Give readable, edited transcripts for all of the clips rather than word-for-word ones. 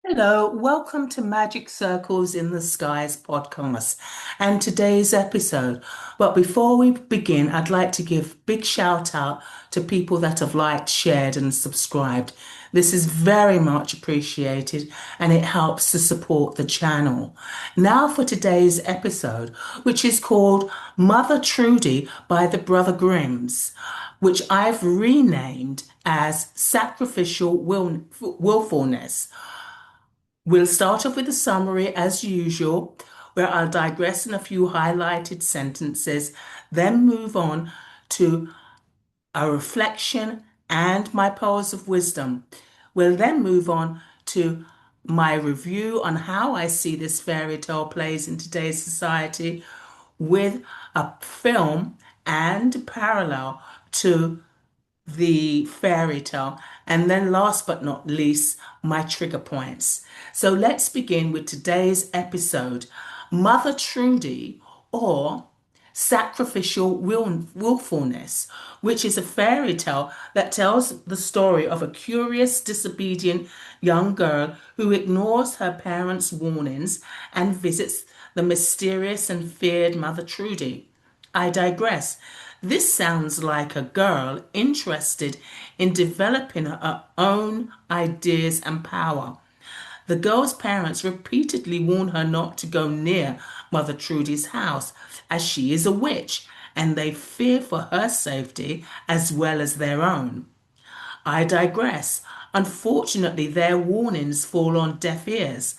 Hello, welcome to Magic Circles in the Skies podcast and today's episode. But before we begin, I'd like to give big shout out to people that have liked, shared, and subscribed. This is very much appreciated and it helps to support the channel. Now for today's episode, which is called Mother Trudy by the Brother Grimms, which I've renamed as Sacrificial Willfulness. We'll start off with a summary as usual, where I'll digress in a few highlighted sentences, then move on to a reflection and my pearls of wisdom. We'll then move on to my review on how I see this fairy tale plays in today's society with a film and parallel to the fairy tale. And then last but not least, my trigger points. So let's begin with today's episode, Mother Trudy or Sacrificial Wilfulness, which is a fairy tale that tells the story of a curious, disobedient young girl who ignores her parents' warnings and visits the mysterious and feared Mother Trudy. I digress. This sounds like a girl interested in developing her own ideas and power. The girl's parents repeatedly warn her not to go near Mother Trudy's house, as she is a witch, and they fear for her safety as well as their own. I digress. Unfortunately, their warnings fall on deaf ears.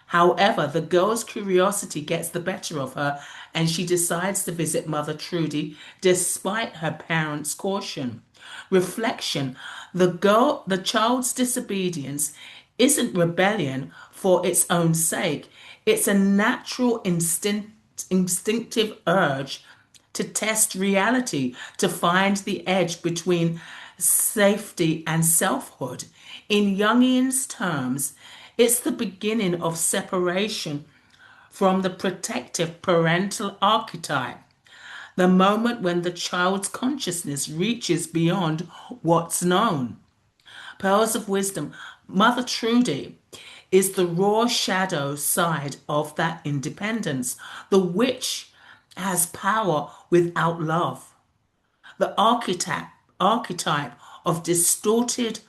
However, the girl's curiosity gets the better of her and she decides to visit Mother Trudy despite her parents' caution. Reflection. The child's disobedience isn't rebellion for its own sake. It's a natural instinctive urge to test reality, to find the edge between safety and selfhood. In Jungian's terms, it's the beginning of separation from the protective parental archetype, the moment when the child's consciousness reaches beyond what's known. Pearls of Wisdom, Mother Trudy is the raw shadow side of that independence. The witch has power without love. The archetype of distorted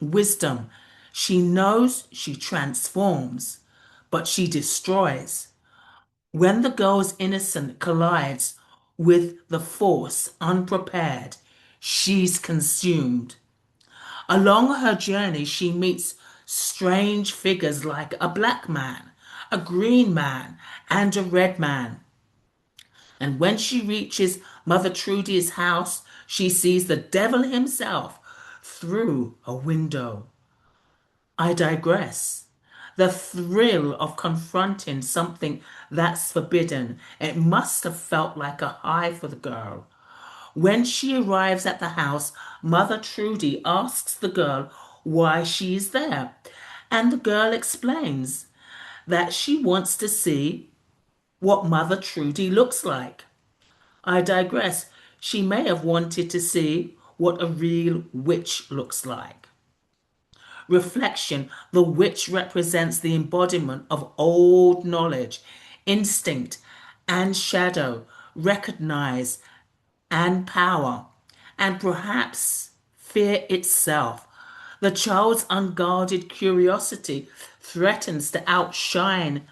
wisdom. She knows she transforms, but she destroys. When the girl's innocence collides with the force unprepared, she's consumed. Along her journey, she meets strange figures like a black man, a green man, and a red man. And when she reaches Mother Trudy's house, she sees the devil himself through a window. I digress. The thrill of confronting something that's forbidden, it must have felt like a high for the girl. When she arrives at the house, Mother Trudy asks the girl why she is there. And the girl explains that she wants to see what Mother Trudy looks like. I digress. She may have wanted to see what a real witch looks like. Reflection. The witch represents the embodiment of old knowledge, instinct, and shadow, recognize and power, and perhaps fear itself. The child's unguarded curiosity threatens to outshine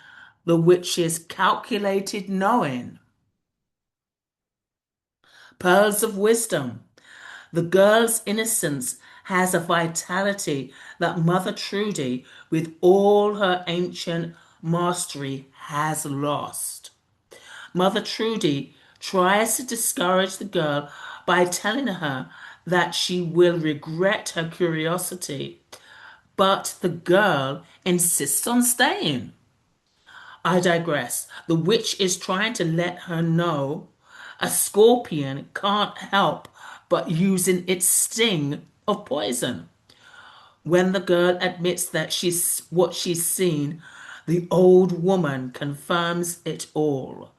the witch's calculated knowing. Pearls of wisdom. The girl's innocence has a vitality that Mother Trudy, with all her ancient mastery, has lost. Mother Trudy tries to discourage the girl by telling her that she will regret her curiosity, but the girl insists on staying. I digress. The witch is trying to let her know a scorpion can't help but using its sting of poison. When the girl admits that she's what she's seen, the old woman confirms it all.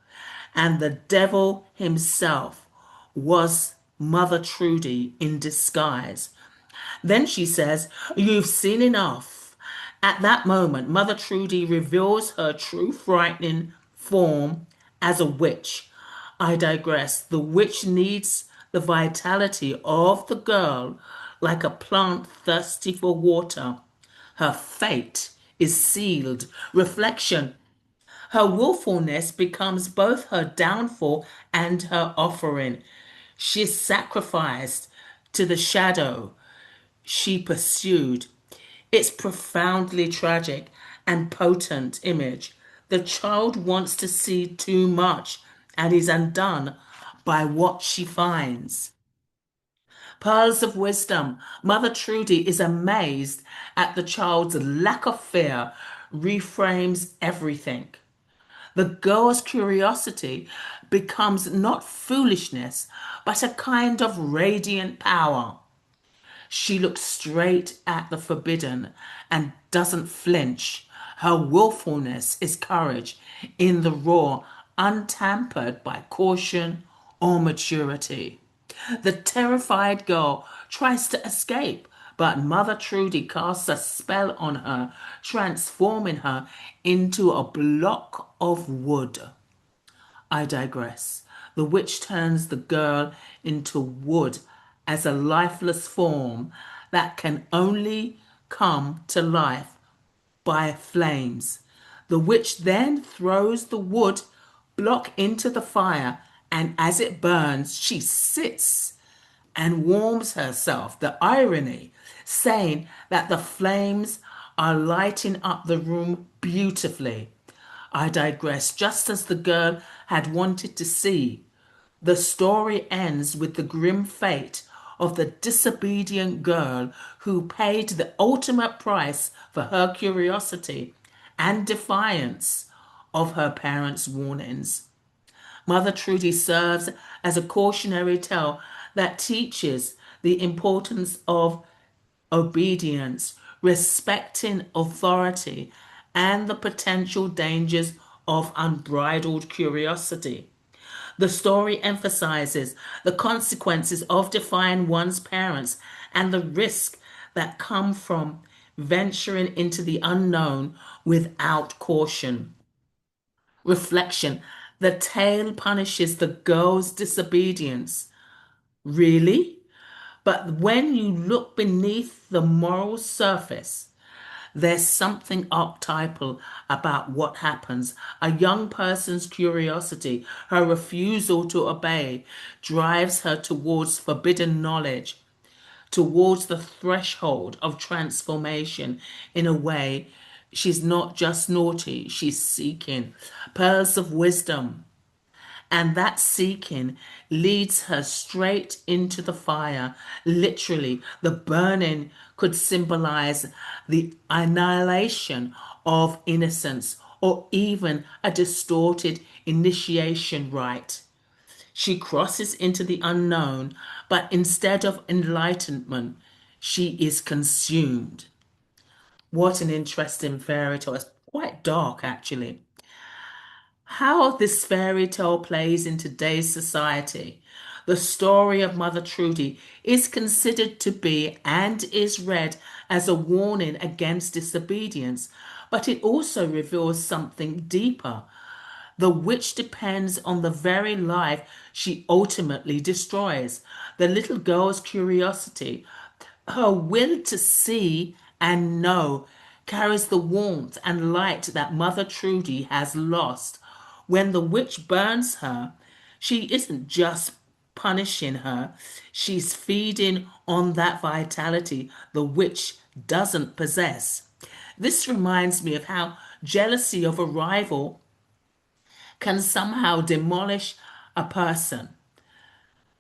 And the devil himself was Mother Trudy in disguise. Then she says, "You've seen enough." At that moment, Mother Trudy reveals her true frightening form as a witch. I digress. The witch needs the vitality of the girl like a plant thirsty for water. Her fate is sealed. Reflection. Her willfulness becomes both her downfall and her offering. She is sacrificed to the shadow she pursued. It's profoundly tragic and potent image. The child wants to see too much and is undone by what she finds. Pearls of wisdom. Mother Trudy is amazed at the child's lack of fear, reframes everything. The girl's curiosity becomes not foolishness, but a kind of radiant power. She looks straight at the forbidden and doesn't flinch. Her willfulness is courage in the raw, untampered by caution or maturity. The terrified girl tries to escape, but Mother Trudy casts a spell on her, transforming her into a block of wood. I digress. The witch turns the girl into wood as a lifeless form that can only come to life by flames. The witch then throws the wood block into the fire, and as it burns, she sits and warms herself. The irony, saying that the flames are lighting up the room beautifully. I digress. Just as the girl had wanted to see, the story ends with the grim fate of the disobedient girl who paid the ultimate price for her curiosity and defiance of her parents' warnings. Mother Trudy serves as a cautionary tale that teaches the importance of obedience, respecting authority, and the potential dangers of unbridled curiosity. The story emphasizes the consequences of defying one's parents and the risk that come from venturing into the unknown without caution. Reflection. The tale punishes the girl's disobedience. Really? But when you look beneath the moral surface, there's something archetypal about what happens. A young person's curiosity, her refusal to obey, drives her towards forbidden knowledge, towards the threshold of transformation. In a way, she's not just naughty, she's seeking pearls of wisdom. And that seeking leads her straight into the fire. Literally, the burning could symbolize the annihilation of innocence or even a distorted initiation rite. She crosses into the unknown, but instead of enlightenment, she is consumed. What an interesting fairy tale. It's quite dark, actually. How this fairy tale plays in today's society. The story of Mother Trudy is considered to be and is read as a warning against disobedience, but it also reveals something deeper. The witch depends on the very life she ultimately destroys. The little girl's curiosity, her will to see and know, carries the warmth and light that Mother Trudy has lost. When the witch burns her, she isn't just punishing her, she's feeding on that vitality the witch doesn't possess. This reminds me of how jealousy of a rival can somehow demolish a person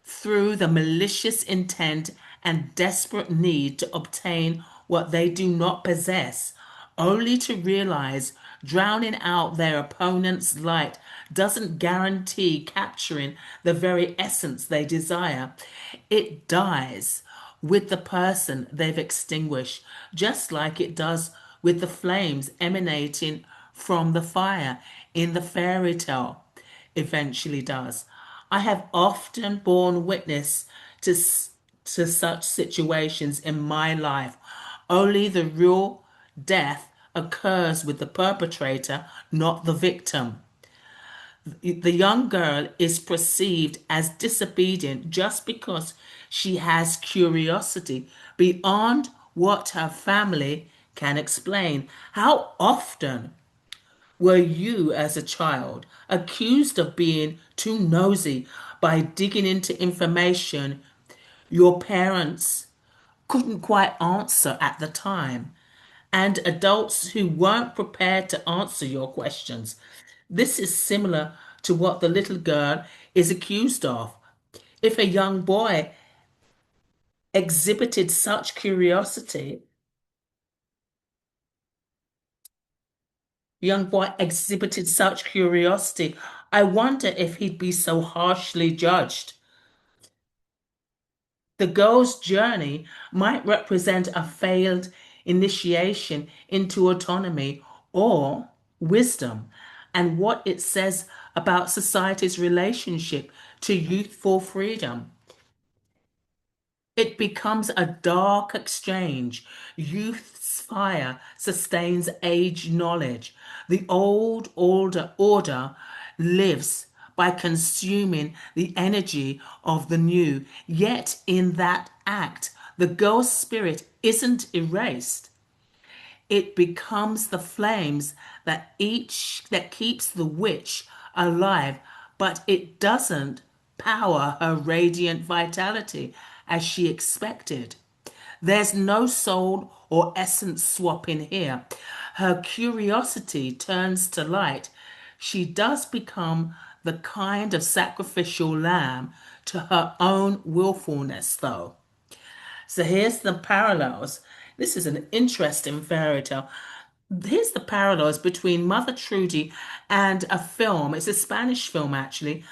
through the malicious intent and desperate need to obtain what they do not possess, only to realize drowning out their opponent's light doesn't guarantee capturing the very essence they desire. It dies with the person they've extinguished, just like it does with the flames emanating from the fire in the fairy tale eventually does. I have often borne witness to, to such situations in my life. Only the real death occurs with the perpetrator, not the victim. The young girl is perceived as disobedient just because she has curiosity beyond what her family can explain. How often were you, as a child, accused of being too nosy by digging into information your parents couldn't quite answer at the time, and adults who weren't prepared to answer your questions? This is similar to what the little girl is accused of. If a exhibited such curiosity, young boy exhibited such curiosity, I wonder if he'd be so harshly judged. The girl's journey might represent a failed initiation into autonomy or wisdom, and what it says about society's relationship to youthful freedom. It becomes a dark exchange. Youth's fire sustains age knowledge. The order lives by consuming the energy of the new. Yet in that act, the girl's spirit isn't erased. It becomes the flames that keeps the witch alive, but it doesn't power her radiant vitality as she expected. There's no soul or essence swap in here. Her curiosity turns to light. She does become the kind of sacrificial lamb to her own willfulness, though. So here's the parallels. This is an interesting fairy tale. Here's the parallels between Mother Trudy and a film. It's a Spanish film, actually,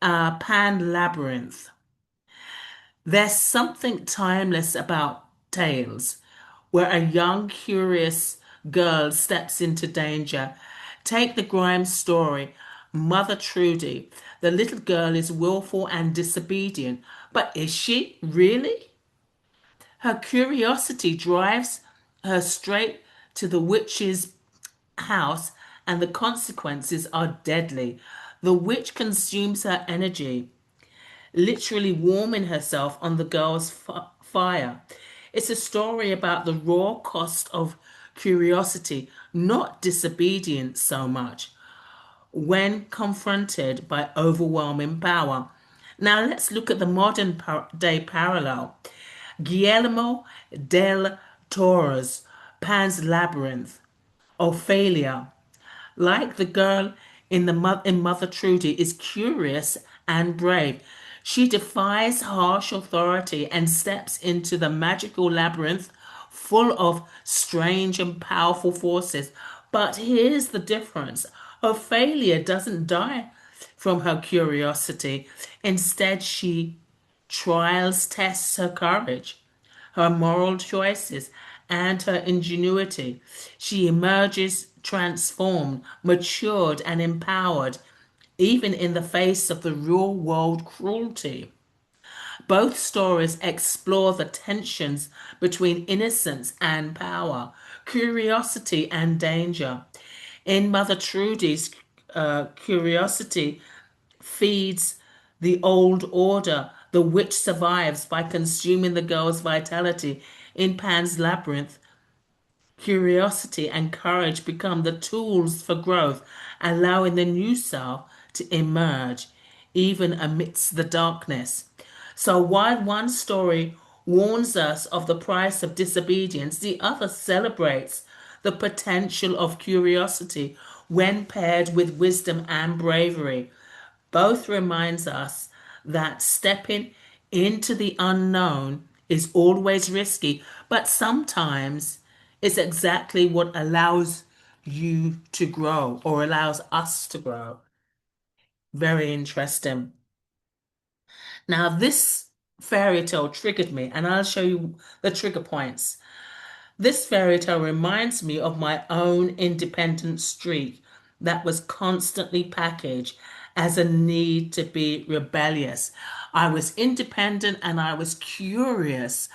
Pan Labyrinth. There's something timeless about tales where a young, curious girl steps into danger. Take the Grimes story, Mother Trudy. The little girl is willful and disobedient. But is she really? Her curiosity drives her straight to the witch's house, and the consequences are deadly. The witch consumes her energy, literally warming herself on the girl's fire. It's a story about the raw cost of curiosity, not disobedience so much, when confronted by overwhelming power. Now let's look at the modern day parallel. Guillermo del Toro's Pan's Labyrinth. Ophelia, like the girl in Mother Trudy, is curious and brave. She defies harsh authority and steps into the magical labyrinth full of strange and powerful forces. But here's the difference. Ophelia doesn't die from her curiosity. Instead, she trials tests her courage, her moral choices, and her ingenuity. She emerges transformed, matured, and empowered, even in the face of the real world cruelty. Both stories explore the tensions between innocence and power, curiosity and danger. In Mother Trudy's, curiosity feeds the old order. The witch survives by consuming the girl's vitality. In Pan's Labyrinth, curiosity and courage become the tools for growth, allowing the new self to emerge even amidst the darkness. So while one story warns us of the price of disobedience, the other celebrates the potential of curiosity when paired with wisdom and bravery. Both reminds us that stepping into the unknown is always risky, but sometimes it's exactly what allows you to grow or allows us to grow. Very interesting. Now, this fairy tale triggered me, and I'll show you the trigger points. This fairy tale reminds me of my own independent streak that was constantly packaged as a need to be rebellious. I was independent and I was curious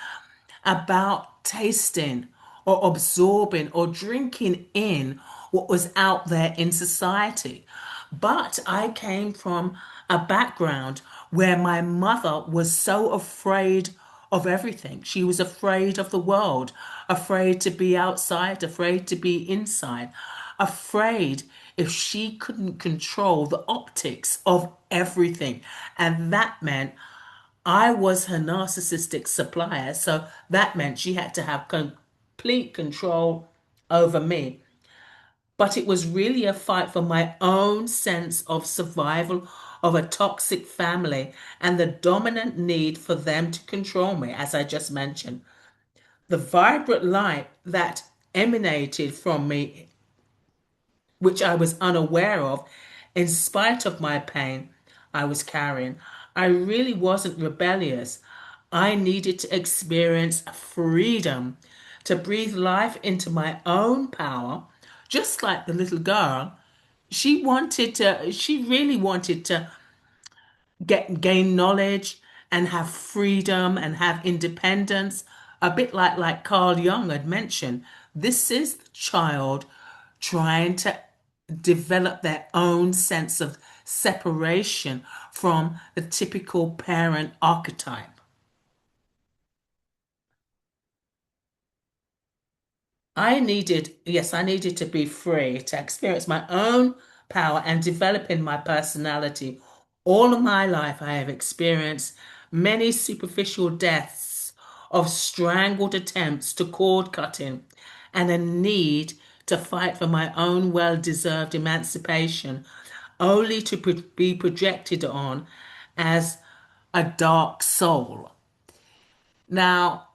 about tasting or absorbing or drinking in what was out there in society. But I came from a background where my mother was so afraid of everything. She was afraid of the world, afraid to be outside, afraid to be inside, afraid if she couldn't control the optics of everything. And that meant I was her narcissistic supplier, so that meant she had to have complete control over me. But it was really a fight for my own sense of survival of a toxic family and the dominant need for them to control me, as I just mentioned. The vibrant light that emanated from me, which I was unaware of, in spite of my pain I was carrying. I really wasn't rebellious. I needed to experience freedom, to breathe life into my own power, just like the little girl. She really wanted to gain knowledge and have freedom and have independence, a bit like Carl Jung had mentioned. This is the child trying to develop their own sense of separation from the typical parent archetype. I needed to be free to experience my own power and develop in my personality. All of my life, I have experienced many superficial deaths of strangled attempts to cord cutting and a need to fight for my own well-deserved emancipation, only to be projected on as a dark soul. Now,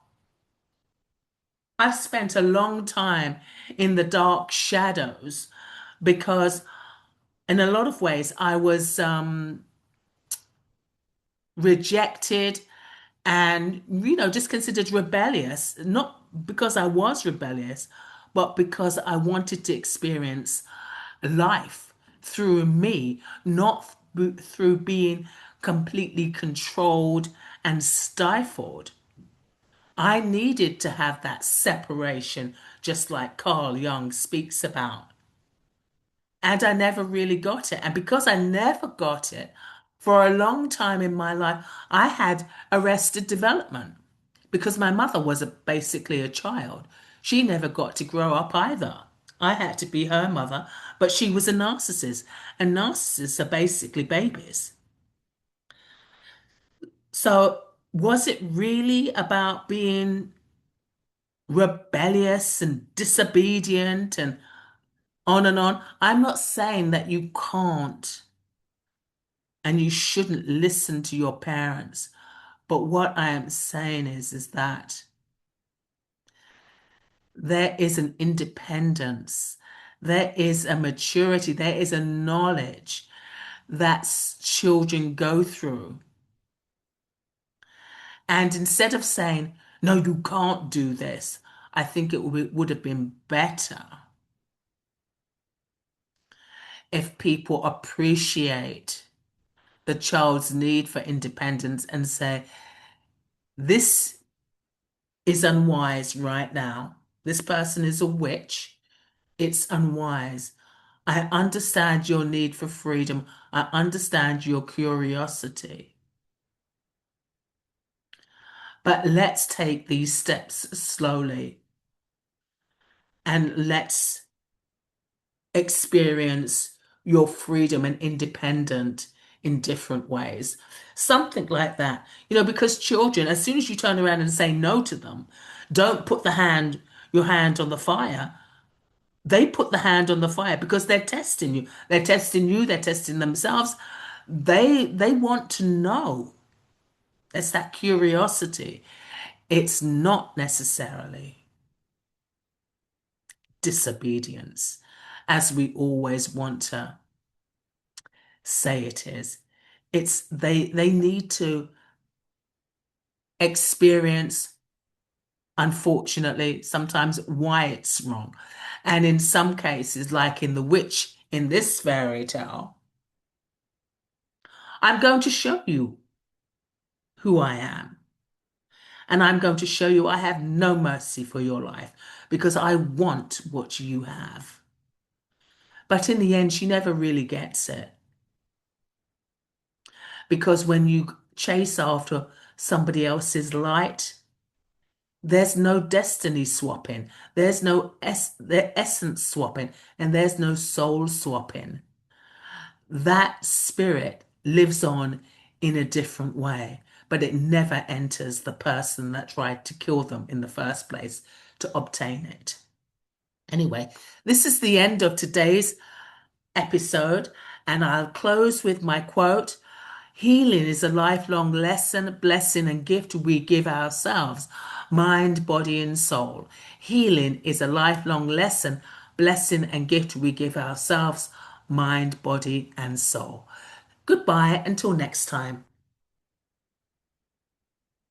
I've spent a long time in the dark shadows because, in a lot of ways, I was rejected and, just considered rebellious, not because I was rebellious, but because I wanted to experience life through me, not through being completely controlled and stifled. I needed to have that separation, just like Carl Jung speaks about. And I never really got it. And because I never got it, for a long time in my life, I had arrested development because my mother was basically a child. She never got to grow up either. I had to be her mother, but she was a narcissist. And narcissists are basically babies. So, was it really about being rebellious and disobedient and on and on? I'm not saying that you can't and you shouldn't listen to your parents. But what I am saying is that there is an independence, there is a maturity, there is a knowledge that children go through. And instead of saying, no, you can't do this, I think it would have been better if people appreciate the child's need for independence and say, this is unwise right now. This person is a witch. It's unwise. I understand your need for freedom. I understand your curiosity. But let's take these steps slowly and let's experience your freedom and independent in different ways. Something like that. Because children, as soon as you turn around and say no to them, don't put your hand on the fire. They put the hand on the fire because they're testing you. They're testing you, they're testing themselves. They want to know. It's that curiosity. It's not necessarily disobedience, as we always want to say it is. It's they need to experience, unfortunately, sometimes why it's wrong. And in some cases, like in the witch in this fairy tale, I'm going to show you who I am. And I'm going to show you I have no mercy for your life because I want what you have. But in the end, she never really gets it. Because when you chase after somebody else's light, there's no destiny swapping, there's no essence swapping, and there's no soul swapping. That spirit lives on in a different way, but it never enters the person that tried to kill them in the first place to obtain it. Anyway, this is the end of today's episode, and I'll close with my quote. Healing is a lifelong lesson, blessing, and gift we give ourselves, mind, body, and soul. Healing is a lifelong lesson, blessing, and gift we give ourselves, mind, body, and soul. Goodbye until next time.